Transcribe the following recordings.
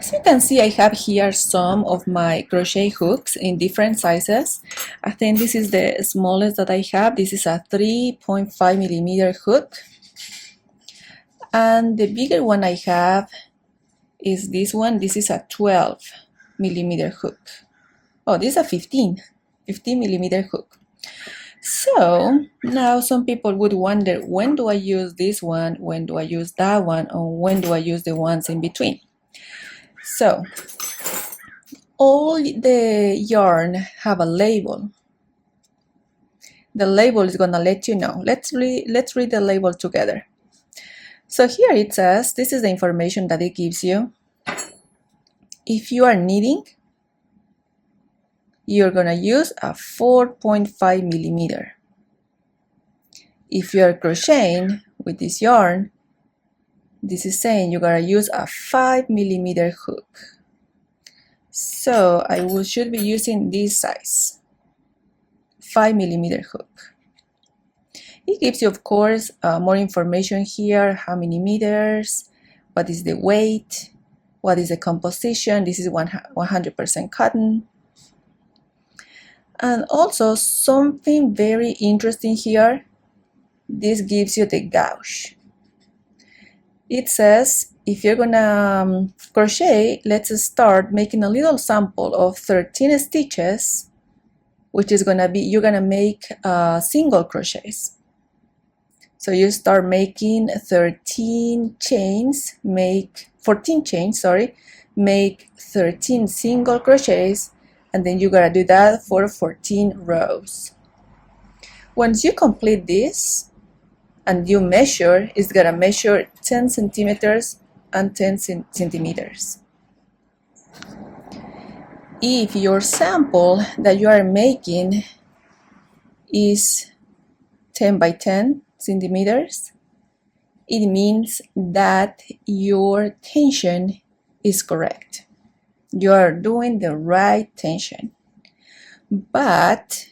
As you can see, I have here some of my crochet hooks in different sizes. I think this is the smallest that I have. This is a 3.5 millimeter hook. And the bigger one I have is this one. This is a 12 millimeter hook. Oh, this is a 15 millimeter hook. So now some people would wonder, when do I use this one, when do I use that one, or when do I use the ones in between? So all the yarn have a label. The label is gonna let you know. Let's read the label together. So here it says, this is the information that it gives you. If you are knitting, you're gonna use a 4.5 millimeter. If you're crocheting with this yarn, this is saying you gotta use a 5 millimeter hook. So I should be using this size, 5 millimeter hook. It gives you, of course, more information here, how many meters, what is the weight, what is the composition. This is 100% cotton. And also something very interesting here, this gives you the gauge. It says if you're gonna crochet, let's start making a little sample of 13 stitches, which is gonna be, you're gonna make single crochets. So you start making 14 chains, make 13 single crochets, and then you gotta do that for 14 rows. Once you complete this and you measure, it's gonna measure 10 centimeters and 10 centimeters. If your sample that you are making is 10 by 10 centimeters, it means that your tension is correct. You are doing the right tension. But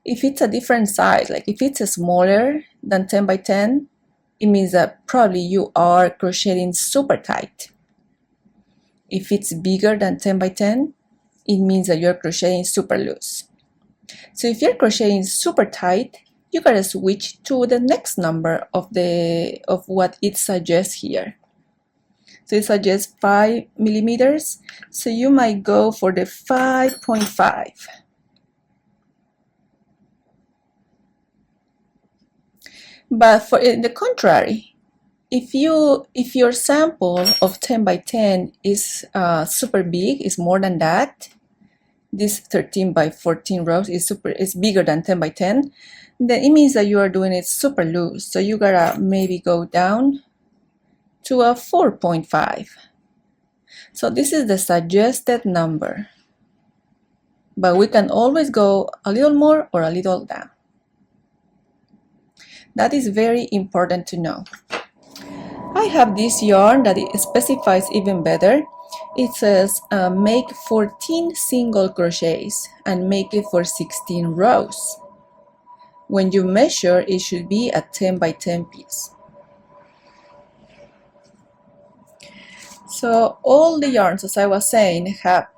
if it's a different size, like if it's smaller than 10 by 10, it means that probably you are crocheting super tight. If it's bigger than 10 by 10, it means that you're crocheting super loose. So if you're crocheting super tight, you gotta switch to the next number of what it suggests here. So it suggests 5 millimeters, so you might go for the 5.5. But for the contrary, if your sample of 10 by 10 is super big, is more than that, this 13 by 14 rows is bigger than 10 by 10, then it means that you are doing it super loose. So you gotta maybe go down to a 4.5. So this is the suggested number, but we can always go a little more or a little down. That is very important to know. I have this yarn that it specifies even better. It says make 14 single crochets and make it for 16 rows. When you measure, it should be a 10 by 10 piece. So all the yarns, as I was saying, have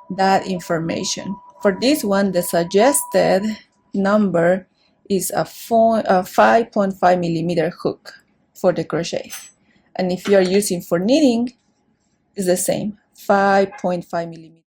that information. For this one, the suggested number is a 5.5 millimeter hook for the crochet. And if you are using for knitting, it's the same, 5.5 millimeters.